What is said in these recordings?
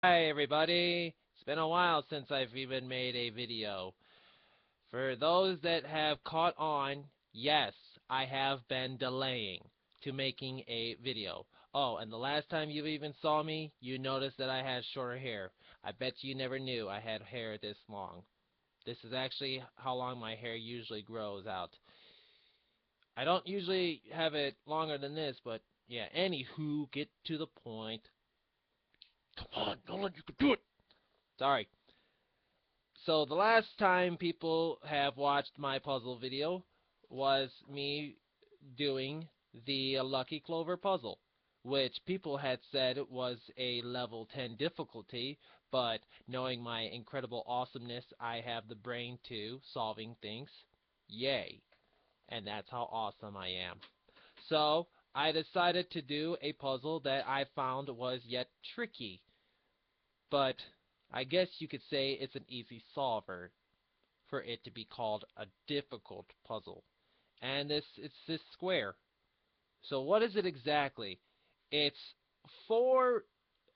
Hi everybody! It's been a while since I've even made a video. For those that have caught on, yes, I have been delaying to making a video. Oh, and the last time you even saw me, you noticed that I had shorter hair. I bet you never knew I had hair this long. This is actually how long my hair usually grows out. I don't usually have it longer than this, but yeah, anywho, get to the point. Come on, Nolan, you can do it! Sorry. So the last time people have watched my puzzle video was me doing the Lucky Clover puzzle, which people had said was a level 10 difficulty, but knowing my incredible awesomeness, I have the brain to solving things. Yay. And that's how awesome I am. So I decided to do a puzzle that I found was yet tricky, but I guess you could say it's an easy solver for it to be called a difficult puzzle. And it's this square. So what is it exactly? It's four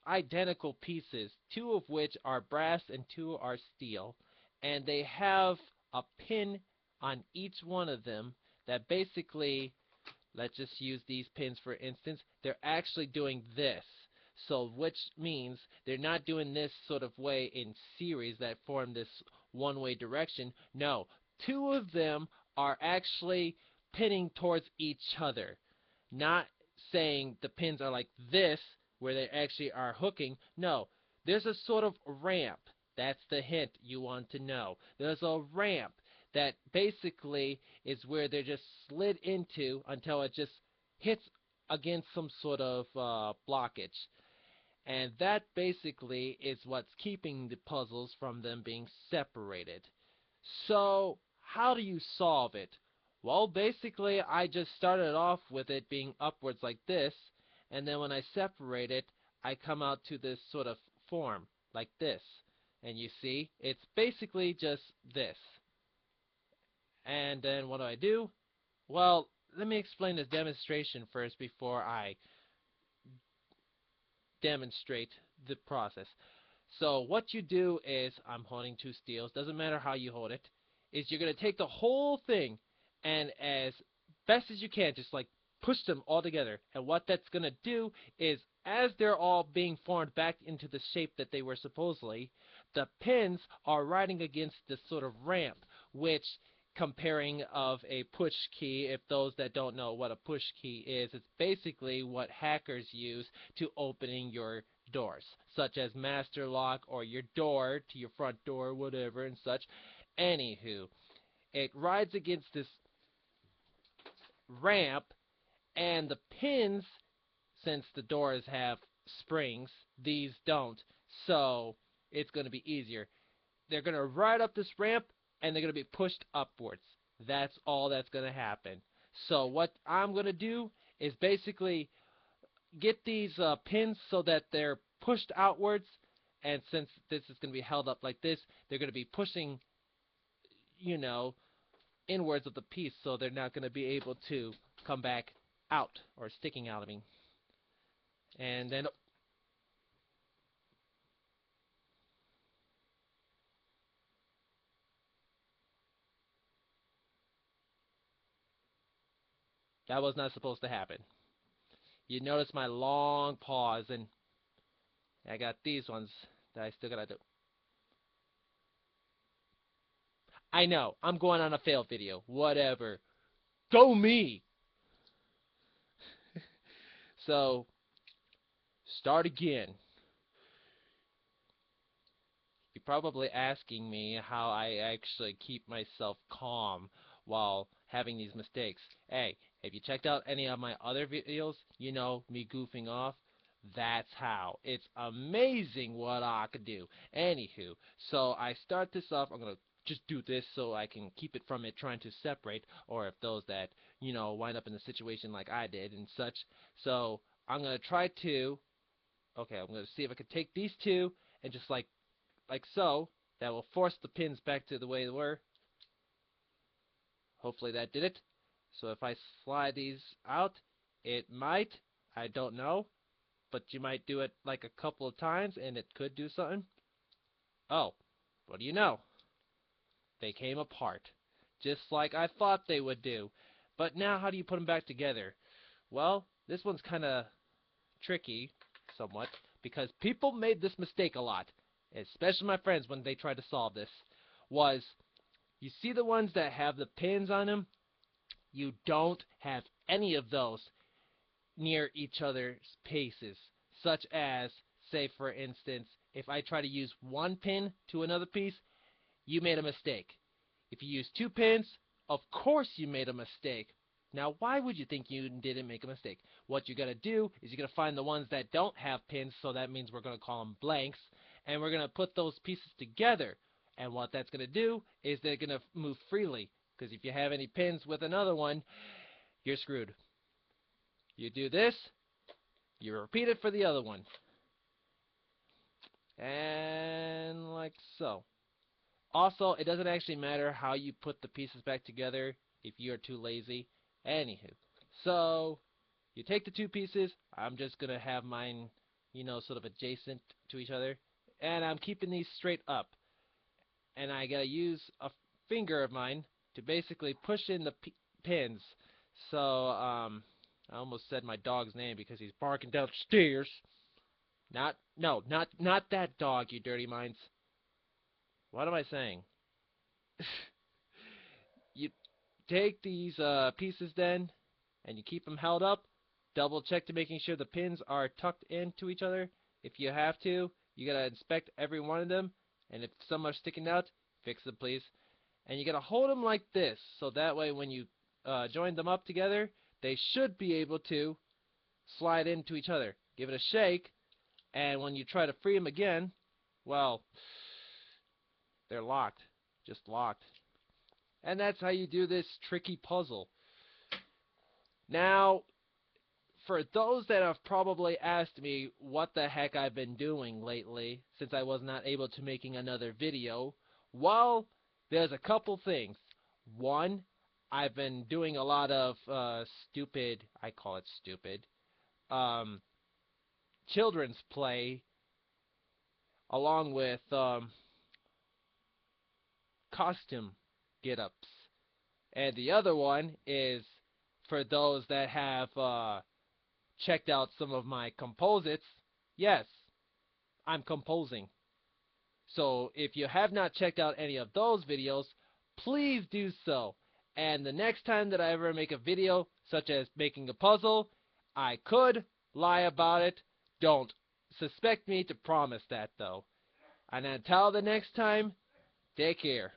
identical pieces, two of which are brass and two are steel, and they have a pin on each one of them that basically, let's just use these pins for instance, they're actually doing this. So which means they're not doing this sort of way in series that form this one-way direction. No, two of them are actually pinning towards each other. Not saying the pins are like this where they actually are hooking. No, there's a sort of ramp. That's the hint you want to know. There's a ramp that basically is where they're just slid into until it just hits against some sort of blockage. And that basically is what's keeping the puzzles from them being separated. So, how do you solve it? Well, basically, I just started off with it being upwards like this, and then when I separate it, I come out to this sort of form, like this. And you see, it's basically just this. And then what do I do? Well, let me explain this demonstration first before I demonstrate the process. So what you do is, I'm holding two steels, doesn't matter how you hold it, is you're going to take the whole thing and as best as you can, just like push them all together. And what that's going to do is, as they're all being formed back into the shape that they were supposedly, the pins are riding against this sort of ramp, which comparing of a push key, if those that don't know what a push key is, it's basically what hackers use to opening your doors, such as master lock or your door to your front door, whatever and such. Anywho, it rides against this ramp, and the pins, since the doors have springs, these don't, so it's going to be easier. They're going to ride up this ramp, and they're going to be pushed upwards. That's all that's going to happen. So what I'm going to do is basically get these pins so that they're pushed outwards, and since this is going to be held up like this, they're going to be pushing, you know, inwards of the piece, so they're not going to be able to come back out, or sticking out, I mean. And then that was not supposed to happen. You notice my long pause, and I got these ones that I still got to do. I know, I'm going on a fail video. Whatever. Go me! So, start again. You're probably asking me how I actually keep myself calm while having these mistakes. Hey, have you checked out any of my other videos? You know, me goofing off? That's how. It's amazing what I could do. Anywho, so I start this off. I'm going to just do this so I can keep it from it trying to separate, or if those that, wind up in a situation like I did and such. So I'm going to try to, okay, I'm going to see if I can take these two and just like so. That will force the pins back to the way they were. Hopefully that did it. So if I slide these out, it might. I don't know. but you might do it like a couple of times and it could do something. Oh, what do you know? They came apart, just like I thought they would do. But now how do you put them back together? Well, this one's kind of tricky, somewhat, because people made this mistake a lot, especially my friends when they tried to solve this, was you see the ones that have the pins on them? You don't have any of those near each other's paces, such as, say for instance, if I try to use one pin to another piece, you made a mistake. If you use two pins, of course you made a mistake. Now, why would you think you didn't make a mistake? What you're going to do is you're going to find the ones that don't have pins, so that means we're going to call them blanks, and we're going to put those pieces together. And what that's going to do is they're going to move freely, because if you have any pins with another one, you're screwed. You do this, you repeat it for the other one. And like so. Also, it doesn't actually matter how you put the pieces back together if you are too lazy. Anywho, so you take the two pieces. I'm just going to have mine, sort of adjacent to each other. And I'm keeping these straight up. And I got to use a finger of mine to basically push in the pins. So, I almost said my dog's name because he's barking downstairs. Not that dog, you dirty minds. What am I saying? You take these pieces then, and you keep them held up. Double check to making sure the pins are tucked into each other. If you have to, you gotta inspect every one of them, and if some are sticking out, fix them please. And you gotta hold them like this, so that way when you join them up together, they should be able to slide into each other. Give it a shake, and when you try to free them again, well, they're locked. Just locked. And that's how you do this tricky puzzle. Now, for those that have probably asked me what the heck I've been doing lately, since I was not able to making another video, well, there's a couple things. One, I've been doing a lot of stupid, I call it stupid, children's play, along with costume get-ups. And the other one is for those that have checked out some of my composites. Yes, I'm composing. So if you have not checked out any of those videos, please do so. And the next time that I ever make a video, such as making a puzzle, I could lie about it. Don't suspect me to promise that, though. And until the next time, take care.